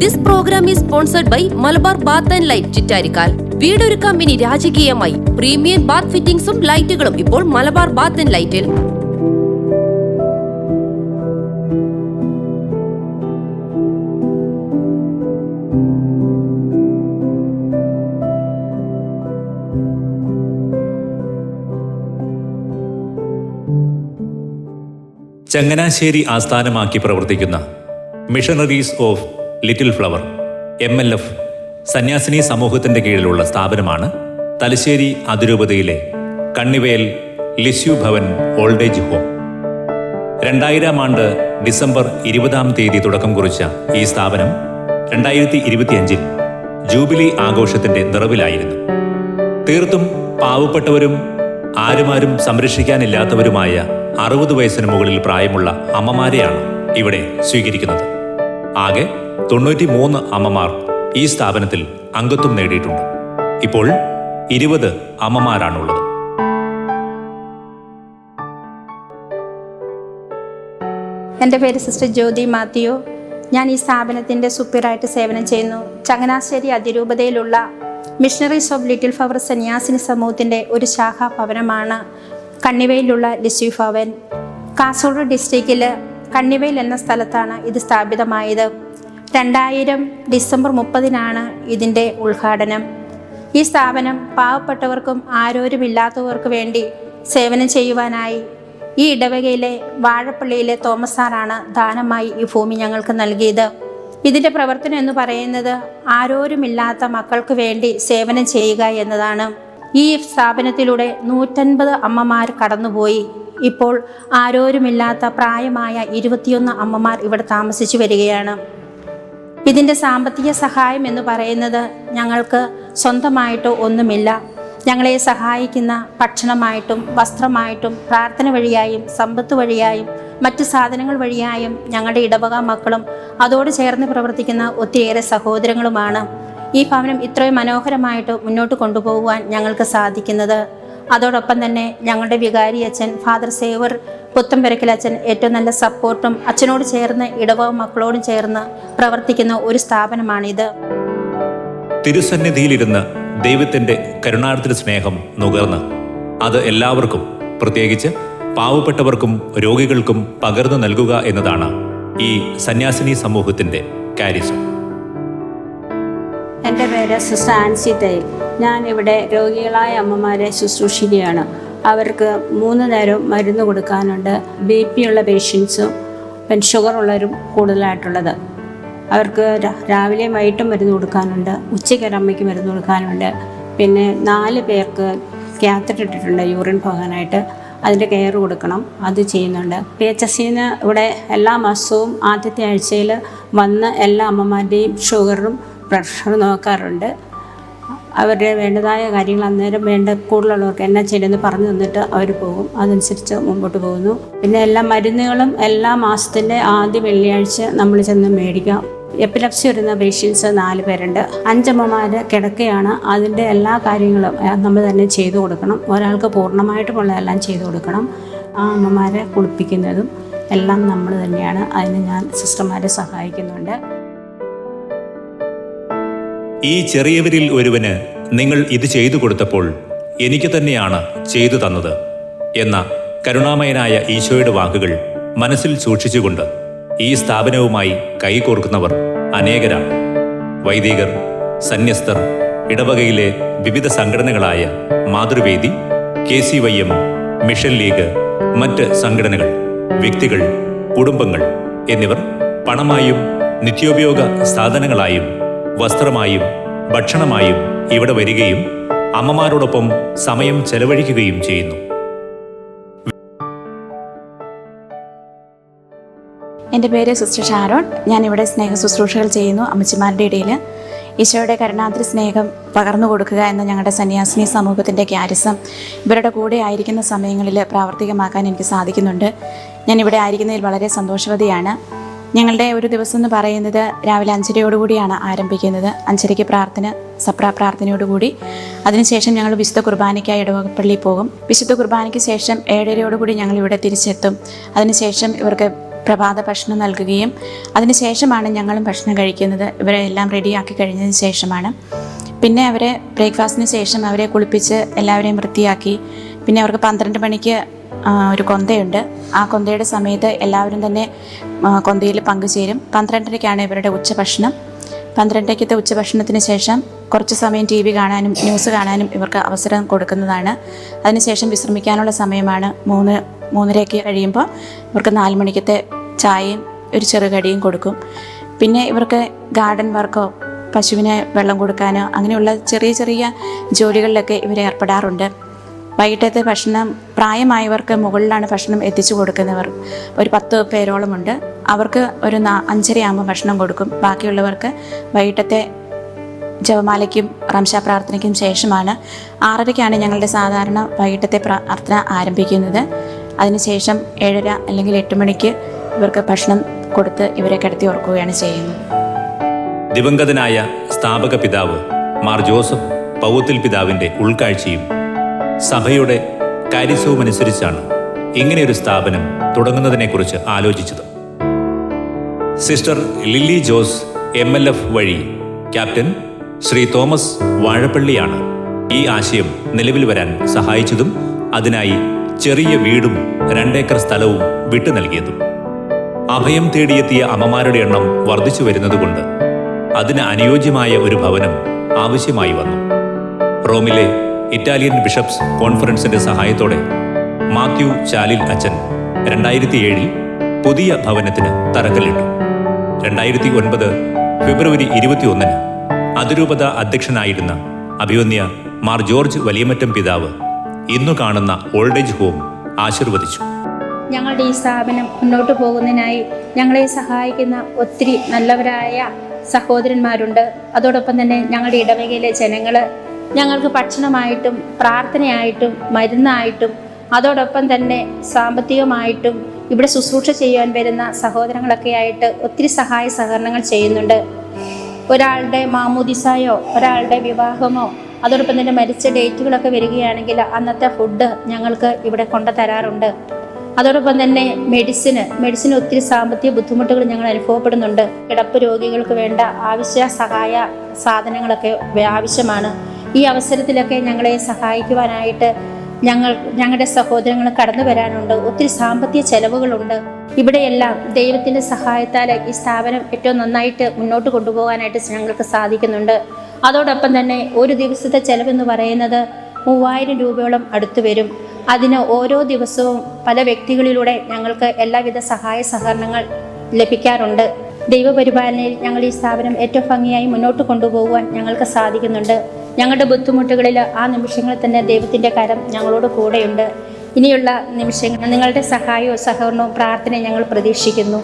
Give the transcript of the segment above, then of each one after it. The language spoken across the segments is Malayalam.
This program is sponsored by Malabar Bath and Light Chittarikkal. വീടൊരുക്കാം ഇനി രാജകീയമായി. പ്രീമിയം ബാത്ത് ഫിറ്റിംഗ്സും ലൈറ്റുകളും ഇപ്പോൾ മലബാർ ബാത്ത് ആൻഡ് ലൈറ്റിൽ. ചങ്ങനാശ്ശേരി ആസ്ഥാനമാക്കി പ്രവർത്തിക്കുന്ന missionaries of little flower MLF സന്യാസിനി സമൂഹത്തിൻ്റെ കീഴിലുള്ള സ്ഥാപനമാണ് തലശ്ശേരി അതിരൂപതയിലെ Kannivel Lisieux Bhavan old age home. 2000 ആണ്ട് ഡിസംബർ 20 തുടക്കം കുറിച്ച ഈ സ്ഥാപനം 2025 ജൂബിലി ആഘോഷത്തിൻ്റെ നിറവിലായിരുന്നു. തീർത്തും പാവപ്പെട്ടവരും ആരുമാരും സംരക്ഷിക്കാനില്ലാത്തവരുമായ 60 വയസ്സിന് മുകളിൽ പ്രായമുള്ള അമ്മമാരെയാണ് ഇവിടെ സ്വീകരിക്കുന്നത്. ആകെ 93 അമ്മമാർ ഈ സ്ഥാപനത്തിൽ അംഗത്വം നേടിയിട്ടുണ്ട്. ഇപ്പോൾ 20 അമ്മമാരാണുള്ളത്. എൻ്റെ പേര് സിസ്റ്റർ ജ്യോതി മാത്യു. ഞാൻ ഈ സ്ഥാപനത്തിൻ്റെ സൂപ്പറായിട്ട് സേവനം ചെയ്യുന്നു. ചങ്ങനാശ്ശേരി അതിരൂപതയിലുള്ള മിഷണറീസ് ഓഫ് ലിറ്റിൽ ഫ്ലവർ സന്യാസിനി സമൂഹത്തിൻ്റെ ഒരു ശാഖാ ഭവനമാണ് കണ്ണിവയിലുള്ള ലിസ്യു ഭവൻ. കാസർഗോഡ് ഡിസ്ട്രിക്റ്റിൽ കണ്ണിവയിൽ എന്ന സ്ഥലത്താണ് ഇത് സ്ഥാപിതമായത്. 2000 ഡിസംബർ 30 ഇതിൻ്റെ ഉദ്ഘാടനം. ഈ സ്ഥാപനം പാവപ്പെട്ടവർക്കും ആരോരുമില്ലാത്തവർക്ക് വേണ്ടി സേവനം ചെയ്യുവാനായി ഈ ഇടവകയിലെ വാഴപ്പള്ളിയിലെ തോമസ് സാറാണ് ദാനമായി ഈ ഭൂമി ഞങ്ങൾക്ക് നൽകിയത്. ഇതിൻ്റെ പ്രവർത്തനം എന്ന് പറയുന്നത് ആരോരുമില്ലാത്ത മക്കൾക്ക് വേണ്ടി സേവനം ചെയ്യുക എന്നതാണ്. ഈ സ്ഥാപനത്തിലൂടെ 150 അമ്മമാർ കടന്നുപോയി. ഇപ്പോൾ ആരോരുമില്ലാത്ത പ്രായമായ 21 അമ്മമാർ ഇവിടെ താമസിച്ചു വരികയാണ്. ഇതിൻ്റെ സാമ്പത്തിക സഹായം എന്ന് പറയുന്നത് ഞങ്ങൾക്ക് സ്വന്തമായിട്ട് ഒന്നുമില്ല. ഞങ്ങളെ സഹായിക്കുന്ന ഭക്ഷണമായിട്ടും വസ്ത്രമായിട്ടും പ്രാർത്ഥന വഴിയായും സമ്പത്ത് വഴിയായും മറ്റ് സാധനങ്ങൾ വഴിയായും ഞങ്ങളുടെ ഇടവക മക്കളും അതോട് ചേർന്ന് പ്രവർത്തിക്കുന്ന ഒത്തിരിയേറെ സഹോദരങ്ങളുമാണ് ഈ ഭവനം ഇത്രയും മനോഹരമായിട്ട് മുന്നോട്ട് കൊണ്ടുപോകുവാൻ ഞങ്ങൾക്ക് സാധിക്കുന്നത്. അതോടൊപ്പം തന്നെ ഞങ്ങളുടെ വികാരി അച്ഛൻ ഫാദർ സേവർ പുത്തമ്പരക്കൽ അച്ഛൻ ഏറ്റവും നല്ല സപ്പോർട്ടും അച്ഛനോട് ചേർന്ന് ഇടവക മക്കളോടും ചേർന്ന് പ്രവർത്തിക്കുന്ന ഒരു സ്ഥാപനമാണിത്. തിരുസന്നിധിയിലിരുന്ന് ദൈവത്തിൻ്റെ കരുണാർദ്ര സ്നേഹം നുകർന്ന് അത് എല്ലാവർക്കും, പ്രത്യേകിച്ച് പാവപ്പെട്ടവർക്കും രോഗികൾക്കും പകർന്നു നൽകുക എന്നതാണ് ഈ സന്യാസിനി സമൂഹത്തിൻ്റെ കാരിസം. എൻ്റെ പേര് സിസ്റ്റർ ആൻസി തൈൽ. ഞാനിവിടെ രോഗികളായ അമ്മമാരെ ശുശ്രൂഷിക്കുകയാണ്. അവർക്ക് 3 നേരം മരുന്ന് കൊടുക്കാനുണ്ട്. BP ഉള്ള പേഷ്യൻസും ഷുഗർ ഉള്ളവരും കൂടുതലായിട്ടുള്ളത്. അവർക്ക് രാവിലെയും വൈകിട്ടും മരുന്ന് കൊടുക്കാനുണ്ട്. ഉച്ചയ്ക്ക് അമ്മയ്ക്ക് മരുന്ന് കൊടുക്കാനുണ്ട്. പിന്നെ 4 പേർക്ക് ക്യാത്തർ ഇട്ടിട്ടുണ്ട് യൂറിൻ പോകാനായിട്ട്. അതിൻ്റെ കെയർ കൊടുക്കണം, അത് ചെയ്യുന്നുണ്ട്. PHSന് ഇവിടെ എല്ലാ മാസവും ആദ്യത്തെ ആഴ്ചയിൽ വന്ന് എല്ലാ അമ്മമാരുടെയും ഷുഗറും പ്രഷർ നോക്കാറുണ്ട്. അവരുടെ വേണ്ടതായ കാര്യങ്ങൾ അന്നേരം വേണ്ട കൂടുതലുള്ളവർക്ക് എന്നാ ചെയ്യണമെന്ന് പറഞ്ഞു തന്നിട്ട് അവർ പോകും. അതനുസരിച്ച് മുമ്പോട്ട് പോകുന്നു. പിന്നെ എല്ലാ മരുന്നുകളും എല്ലാ മാസത്തിൻ്റെ ആദ്യ വെള്ളിയാഴ്ച നമ്മൾ ചെന്ന് മേടിക്കാം. എപ്പിലെപ്സി വരുന്ന പേഷ്യൻസ് 4 പേരുണ്ട്. 5 അമ്മമാർ കിടക്കുകയാണ്. അതിൻ്റെ എല്ലാ കാര്യങ്ങളും നമ്മൾ തന്നെ ചെയ്തു കൊടുക്കണം. ഒരാൾക്ക് പൂർണ്ണമായിട്ടുമുള്ളതെല്ലാം ചെയ്തു കൊടുക്കണം. ആ അമ്മമാരെ കുളിപ്പിക്കുന്നതും എല്ലാം നമ്മൾ തന്നെയാണ്. അതിന് ഞാൻ സിസ്റ്റർമാരെ സഹായിക്കുന്നുണ്ട്. ഈ ചെറിയവരിൽ ഒരുവന് നിങ്ങൾ ഇത് ചെയ്തു കൊടുത്തപ്പോൾ എനിക്ക് തന്നെയാണ് ചെയ്തു തന്നത് എന്ന കരുണാമയനായ ഈശോയുടെ വാക്കുകൾ മനസ്സിൽ സൂക്ഷിച്ചുകൊണ്ട് ഈ സ്ഥാപനവുമായി കൈകോർക്കുന്നവർ അനേകരാണ്. വൈദികർ, സന്യസ്തർ, ഇടവകയിലെ വിവിധ സംഘടനകളായ മാതൃവേദി, KCYM, മിഷൻ ലീഗ്, മറ്റ് സംഘടനകൾ, വ്യക്തികൾ, കുടുംബങ്ങൾ എന്നിവർ പണമായും നിത്യോപയോഗ സാധനങ്ങളായും വസ്ത്രമായും ഭക്ഷണമായും ഇവിടെ വരികയും അമ്മമാരോടൊപ്പം സമയം ചെലവഴിക്കുകയും ചെയ്യുന്നു. എൻ്റെ പേര് സിസ്റ്റർ ഷാരോൺ. ഞാനിവിടെ സ്നേഹ ശുശ്രൂഷകൾ ചെയ്യുന്നു. അമ്മച്ചിമാരുടെ ഇടയിൽ ഈശോയുടെ കരുണാദ്ര സ്നേഹം പകർന്നു കൊടുക്കുക എന്ന ഞങ്ങളുടെ സന്യാസിനി സമൂഹത്തിൻ്റെ ക്യാരിസം ഇവരുടെ കൂടെ ആയിരിക്കുന്ന സമയങ്ങളിൽ പ്രാവർത്തികമാക്കാൻ എനിക്ക് സാധിക്കുന്നുണ്ട്. ഞാനിവിടെ ആയിരിക്കുന്നതിൽ വളരെ സന്തോഷവതിയാണ്. ഞങ്ങളുടെ ഒരു ദിവസം എന്ന് പറയുന്നത് രാവിലെ 5:30 ആരംഭിക്കുന്നത്. 5:30 പ്രാർത്ഥന, സപ്ര പ്രാർത്ഥനയോടുകൂടി. അതിനുശേഷം ഞങ്ങൾ വിശുദ്ധ കുർബാനയ്ക്കായി ഇടവകപ്പള്ളിയിൽ പോകും. വിശുദ്ധ കുർബാനയ്ക്ക് ശേഷം 7:30 ഞങ്ങൾ ഇവിടെ തിരിച്ചെത്തും. അതിനുശേഷം ഇവർക്ക് പ്രഭാത ഭക്ഷണം നൽകുകയും അതിനുശേഷമാണ് ഞങ്ങളും ഭക്ഷണം കഴിക്കുന്നത്. ഇവരെ എല്ലാം റെഡിയാക്കി കഴിഞ്ഞതിന് ശേഷമാണ്. പിന്നെ അവരെ ബ്രേക്ക്ഫാസ്റ്റിന് ശേഷം അവരെ കുളിപ്പിച്ച് എല്ലാവരെയും വൃത്തിയാക്കി. പിന്നെ അവർക്ക് 12 മണിക്ക് ഒരു കൊന്തയുണ്ട്. ആ കൊന്തയുടെ സമയത്ത് എല്ലാവരും തന്നെ കൊന്തയിൽ പങ്കുചേരും. 12:30ക്കാണ് ഇവരുടെ ഉച്ചഭക്ഷണം. 12:00 ഉച്ചഭക്ഷണത്തിന് ശേഷം കുറച്ച് സമയം TV കാണാനും ന്യൂസ് കാണാനും ഇവർക്ക് അവസരം കൊടുക്കുന്നതാണ്. അതിനുശേഷം വിശ്രമിക്കാനുള്ള സമയമാണ്. 3:30 കഴിയുമ്പോൾ ഇവർക്ക് 4 മണിക്കത്തെ ചായയും ഒരു ചെറുകടിയും കൊടുക്കും. പിന്നെ ഇവർക്ക് ഗാർഡൻ വർക്കോ പശുവിനെ വെള്ളം കൊടുക്കാനോ അങ്ങനെയുള്ള ചെറിയ ചെറിയ ജോലികളിലൊക്കെ ഇവർ ഏർപ്പെടാറുണ്ട്. വൈകിട്ടത്തെ ഭക്ഷണം പ്രായമായവർക്ക് മുകളിലാണ് ഭക്ഷണം എത്തിച്ചു കൊടുക്കുന്നവർ. ഒരു 10 പേരോളമുണ്ട്. അവർക്ക് ഒരു 5:30 ആകുമ്പോൾ ഭക്ഷണം കൊടുക്കും. ബാക്കിയുള്ളവർക്ക് വൈകിട്ടത്തെ ജപമാലയ്ക്കും റംശാ പ്രാർത്ഥനയ്ക്കും ശേഷമാണ്. 6:30ക്കാണ് ഞങ്ങളുടെ സാധാരണ വൈകിട്ടത്തെ പ്രാർത്ഥന ആരംഭിക്കുന്നത്. അതിനുശേഷം 7:30 അല്ലെങ്കിൽ 8 മണിക്ക് ഇവർക്ക് ഭക്ഷണം കൊടുത്ത് ഇവരെ കിടത്തി ഉറക്കുകയാണ് ചെയ്യുന്നത്. ദിവംഗതനായ സ്ഥാപക പിതാവ് മാർ ജോസഫ് പൗത്തിൽ പിതാവിൻ്റെ ഉൾക്കാഴ്ചയും സഭയുടെ കാര്യസവുമനുസരിച്ചാണ് ഇങ്ങനെയൊരു സ്ഥാപനം തുടങ്ങുന്നതിനെക്കുറിച്ച് ആലോചിച്ചത്. സിസ്റ്റർ ലില്ലി ജോസ് MLF വഴി ക്യാപ്റ്റൻ ശ്രീ തോമസ് വാഴപ്പള്ളിയാണ് ഈ ആശയം നിലവിൽ വരാൻ സഹായിച്ചതും അതിനായി ചെറിയ വീടും 2 ഏക്കർ സ്ഥലവും വിട്ടു നൽകിയതും. അഭയം തേടിയെത്തിയ അമ്മമാരുടെ എണ്ണം വർദ്ധിച്ചു വരുന്നതുകൊണ്ട് അതിന് അനുയോജ്യമായ ഒരു ഭവനം ആവശ്യമായി വന്നു. റോമിലെ ഇറ്റാലിയൻ ബിഷപ്സ് കോൺഫറൻസിന്റെ സഹായത്തോടെ മാത്യു ചാലിൽ അച്ഛൻ 2007 പുതിയ ഭവനത്തിന് തറക്കല്ലിട്ടു. 2009 ഫെബ്രുവരി 21 അതിരൂപത അധ്യക്ഷനായിരുന്ന അഭിവന്യ മാർ ജോർജ് വലിയമറ്റം പിതാവ് ഇന്നു കാണുന്ന ഓൾഡ് ഏജ് ഹോം ആശീർവദിച്ചു. ഞങ്ങളുടെ ഈ സ്ഥാപനം മുന്നോട്ട് പോകുന്നതിനായി ഞങ്ങളെ സഹായിക്കുന്ന ഒത്തിരി നല്ലവരായ സഹോദരന്മാരുണ്ട്. അതോടൊപ്പം തന്നെ ഞങ്ങളുടെ ഇടവകയിലെ ജനങ്ങൾ ഞങ്ങൾക്ക് ഭക്ഷണമായിട്ടും പ്രാർത്ഥനയായിട്ടും മരുന്നായിട്ടും അതോടൊപ്പം തന്നെ സാമ്പത്തികമായിട്ടും ഇവിടെ ശുശ്രൂഷ ചെയ്യാൻ വരുന്ന സഹോദരങ്ങളൊക്കെ ആയിട്ട് ഒത്തിരി സഹായ സഹകരണങ്ങൾ ചെയ്യുന്നുണ്ട്. ഒരാളുടെ മാമോദിസായോ ഒരാളുടെ വിവാഹമോ അതോടൊപ്പം തന്നെ മരിച്ച ഡേറ്റുകളൊക്കെ വരികയാണെങ്കിൽ അന്നത്തെ ഫുഡ് ഞങ്ങൾക്ക് ഇവിടെ കൊണ്ടുതരാറുണ്ട്. അതോടൊപ്പം തന്നെ മെഡിസിന് ഒത്തിരി സാമ്പത്തിക ബുദ്ധിമുട്ടുകൾ ഞങ്ങൾ അനുഭവപ്പെടുന്നുണ്ട്. കിടപ്പ് രോഗികൾക്ക് വേണ്ട ആവശ്യ സഹായ സാധനങ്ങളൊക്കെ ആവശ്യമാണ്. ഈ അവസരത്തിലൊക്കെ ഞങ്ങളെ സഹായിക്കുവാനായിട്ട് ഞങ്ങളുടെ സഹോദരങ്ങൾ കടന്നു വരാനുണ്ട്. ഒത്തിരി സാമ്പത്തിക ചെലവുകളുണ്ട്. ഇവിടെയെല്ലാം ദൈവത്തിൻ്റെ സഹായത്താൽ ഈ സ്ഥാപനം ഏറ്റവും നന്നായിട്ട് മുന്നോട്ട് കൊണ്ടുപോകാനായിട്ട് ഞങ്ങൾക്ക് സാധിക്കുന്നുണ്ട്. അതോടൊപ്പം തന്നെ ഒരു ദിവസത്തെ ചെലവെന്ന് പറയുന്നത് 3000 രൂപയോളം അടുത്തു വരും. അതിന് ഓരോ ദിവസവും പല വ്യക്തികളിലൂടെ ഞങ്ങൾക്ക് എല്ലാവിധ സഹായ സഹകരണങ്ങൾ ലഭിക്കാറുണ്ട്. ദൈവപരിപാലനയിൽ ഞങ്ങൾ ഈ സ്ഥാപനം ഏറ്റവും ഭംഗിയായി മുന്നോട്ട് കൊണ്ടുപോകുവാൻ ഞങ്ങൾക്ക് സാധിക്കുന്നുണ്ട്. ഞങ്ങളുടെ ബുദ്ധിമുട്ടുകളിൽ ആ നിമിഷങ്ങളിൽ തന്നെ ദൈവത്തിൻ്റെ കരം ഞങ്ങളോട് കൂടെയുണ്ട്. ഇനിയുള്ള നിമിഷങ്ങൾ നിങ്ങളുടെ സഹായവും സഹകരണവും പ്രാർത്ഥനയും ഞങ്ങൾ പ്രതീക്ഷിക്കുന്നു.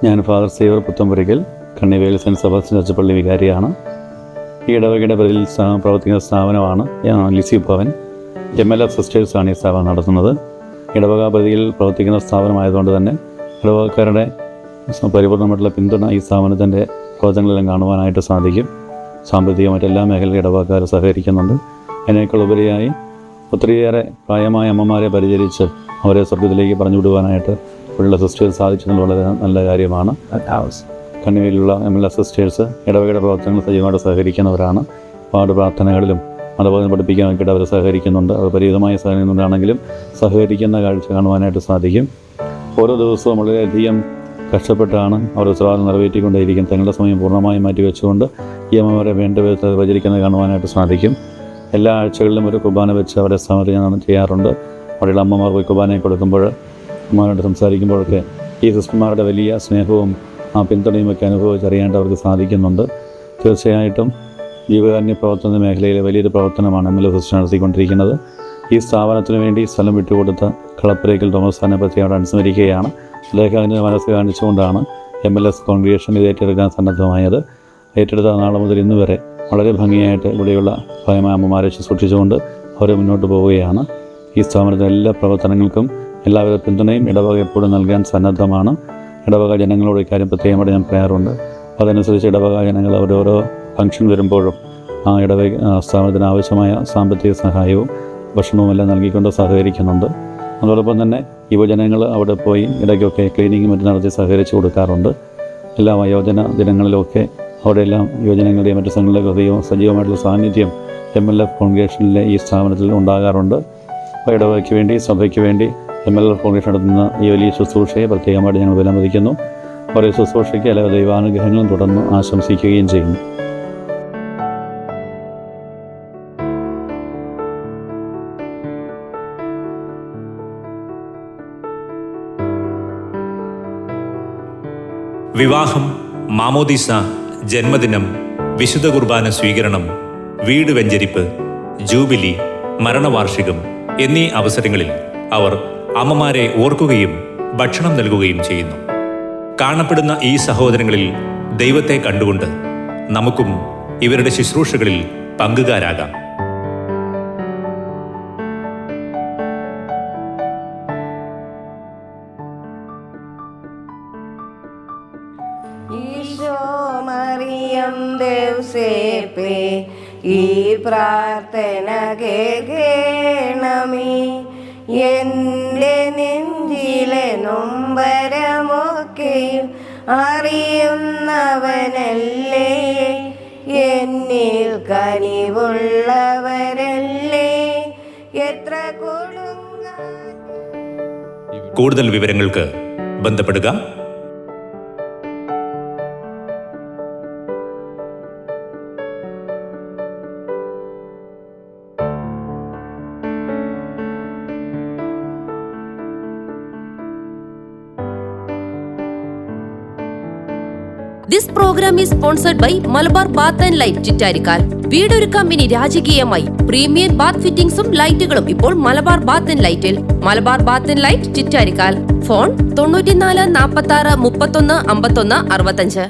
ഞാൻ father Xavier Puthenpurackal Kannivel saint Sebastian church പള്ളി വികാരിയാണ്. ഈ ഇടവകയുടെ പേരിൽ പ്രവർത്തിക്കുന്ന സ്ഥാപനമാണ് ലിസി ഭവൻ. MLF സിസ്റ്റേഴ്സാണ് ഈ സ്ഥാപനം നടത്തുന്നത്. ഇടവക പരിധിയിൽ പ്രവർത്തിക്കുന്ന സ്ഥാപനമായതുകൊണ്ട് തന്നെ ഇടവകക്കാരുടെ പരിപൂർണമായിട്ടുള്ള പിന്തുണ ഈ സ്ഥാപനത്തിൻ്റെ പ്രവർത്തനങ്ങളെല്ലാം കാണുവാനായിട്ട് സാധിക്കും. സാമ്പത്തിക മറ്റെല്ലാ മേഖലയിലും ഇടവകക്കാർ സഹകരിക്കുന്നുണ്ട്. അതിനേക്കാൾ ഉപരിയായി ഒത്തിരിയേറെ പ്രായമായ അമ്മമാരെ പരിചരിച്ച് അവരെ സ്വർഗത്തിലേക്ക് പറഞ്ഞു വിടുവാനായിട്ട് ഉള്ള സിസ്റ്റേഴ്സ് സാധിച്ചത് വളരെ നല്ല കാര്യമാണ്. കണ്ണിവേലിലുള്ള MLF സിസ്റ്റേഴ്സ് ഇടവകയുടെ പ്രവർത്തനങ്ങൾ സജീവമായിട്ട് സഹകരിക്കുന്നവരാണ്. ഒരുപാട് പ്രാർത്ഥനകളിലും മതബോധനം പഠിപ്പിക്കാൻ വേണ്ടിയിട്ട് അവർ സഹകരിക്കുന്നുണ്ട്. അവർ പരിമിതമായ സഹകരിക്കുന്നുണ്ടാണെങ്കിലും സഹകരിക്കുന്ന കാഴ്ച കാണുവാനായിട്ട് സാധിക്കും. ഓരോ ദിവസവും വളരെയധികം കഷ്ടപ്പെട്ടാണ് അവർ ഉത്തരവാദിത്വം നിറവേറ്റിക്കൊണ്ടേയിരിക്കും. തങ്ങളുടെ സമയം പൂർണ്ണമായും മാറ്റിവെച്ചുകൊണ്ട് ഈ അമ്മമാരെ വേണ്ട വിധത്തിൽ പ്രചരിക്കുന്നത് കാണുവാനായിട്ട് സാധിക്കും. എല്ലാ ആഴ്ചകളിലും ഒരു കുർബാന വെച്ച് അവരെ സമർപ്പിക്കാൻ ചെയ്യാറുണ്ട്. അവിടെയുള്ള അമ്മമാർ പോയി കുർബാനയെ കൊടുക്കുമ്പോൾ അമ്മമാരോട് സംസാരിക്കുമ്പോഴൊക്കെ ഈ സിസ്റ്റർമാരുടെ വലിയ സ്നേഹവും ആ പിന്തുണയും ഒക്കെ അനുഭവിച്ചറിയാനായിട്ട് അവർക്ക് സാധിക്കുന്നുണ്ട്. തീർച്ചയായിട്ടും ജീവകാരുണ്യ പ്രവർത്തന മേഖലയിലെ വലിയൊരു പ്രവർത്തനമാണ് MLF സിസ്റ്റർ നടത്തിക്കൊണ്ടിരിക്കുന്നത്. ഈ സ്ഥാപനത്തിന് വേണ്ടി സ്ഥലം വിട്ടുകൊടുത്ത കളപ്പുരയ്ക്കൽ തോമസ് പറ്റി അവിടെ അനുസ്മരിക്കുകയാണ്. അദ്ദേഹം മനസ്സ് കാണിച്ചുകൊണ്ടാണ് MLF കോൺഗ്രിഗേഷൻ ഇത് ഏറ്റെടുക്കാൻ സന്നദ്ധമായത്. ഏറ്റെടുത്ത നാളെ മുതൽ ഇന്ന് വരെ വളരെ ഭംഗിയായിട്ട് ഇവിടെയുള്ള ഭയമായ അമ്മമാരെ ശുശ്രൂഷിച്ചുകൊണ്ട് അവർ മുന്നോട്ട് പോവുകയാണ്. ഈ സ്ഥാപനത്തിലെ എല്ലാ പ്രവർത്തനങ്ങൾക്കും എല്ലാവിധ പിന്തുണയും ഇടവക എപ്പോഴും നൽകാൻ സന്നദ്ധമാണ്. ഇടവക ജനങ്ങളോട് ഇക്കാര്യം പ്രത്യേകമായിട്ട് ഞാൻ പറയാറുണ്ട്. അതനുസരിച്ച് ഇടവക ജനങ്ങൾ ഓരോരോ ഫംഗ്ഷൻ വരുമ്പോഴും ആ ഇടവക സ്ഥാപനത്തിന് ആവശ്യമായ സാമ്പത്തിക സഹായവും ഭക്ഷണവും എല്ലാം നൽകിക്കൊണ്ട് സഹകരിക്കുന്നുണ്ട്. അതോടൊപ്പം തന്നെ യുവജനങ്ങൾ അവിടെ പോയി ഇടയ്ക്കൊക്കെ ക്ലീനിങ്ങും മറ്റും നടത്തി സഹകരിച്ച് കൊടുക്കാറുണ്ട്. എല്ലാ വയോജന ദിനങ്ങളിലൊക്കെ അവിടെയെല്ലാം യുവജനങ്ങളുടെയും മറ്റു സംഘടനകളുടെയും സജീവമായിട്ടുള്ള സാന്നിധ്യം MLF കോൺഗ്രേഷനിലെ ഈ സ്ഥാപനത്തിൽ ഉണ്ടാകാറുണ്ട്. അപ്പോൾ ഇടവകയ്ക്ക് വേണ്ടി സഭയ്ക്ക് വേണ്ടി MLF കോൺഗ്രേഷൻ നടത്തുന്ന ഈ വലിയ ശുശ്രൂഷയെ പ്രത്യേകമായിട്ട് ഞങ്ങൾ വിലമതിക്കുന്നു. ഓരോ ശുശ്രൂഷയ്ക്ക് എല്ലാ ദൈവാനുഗ്രഹങ്ങളും തുടർന്ന് ആശംസിക്കുകയും ചെയ്യുന്നു. വിവാഹം, മാമോദീസ, ജന്മദിനം, വിശുദ്ധ കുർബാന സ്വീകരണം, വീട് വെഞ്ചരിപ്പ്, ജൂബിലി, മരണവാർഷികം എന്നീ അവസരങ്ങളിൽ അവർ അമ്മമാരെ ഓർക്കുകയും ഭക്ഷണം നൽകുകയും ചെയ്യുന്നു. കാണപ്പെടുന്ന ഈ സഹോദരങ്ങളിൽ ദൈവത്തെ കണ്ടുകൊണ്ട് നമുക്കും ഇവരുടെ ശുശ്രൂഷകളിൽ പങ്കുകാരാകാം. ഈശോ മറിയം ദേവസേപ്പേ ഈ പ്രാർത്ഥന കേൾക്കണമേ. എൻ്റെ നെഞ്ചിലെ നൊമ്പരമൊക്കെയും അറിയുന്നവനല്ലേ, എന്നിൽ കനിവുള്ളവരല്ലേ, എത്ര കൊടുങ്ങ. കൂടുതൽ വിവരങ്ങൾക്ക് ബന്ധപ്പെടുക. This program is sponsored by Malabar bath and light Chittarikkal. വീടൊരുക്കാം ഇനി രാജകീയമായി. പ്രീമിയം ബാത്ത് ഫിറ്റിംഗ്സും ലൈറ്റുകളും ഇപ്പോൾ മലബാർ ബാത്ത് ആൻഡ് ലൈറ്റിൽ. Malabar bath and light Chittarikkal. Phone 94 46 31 51 65.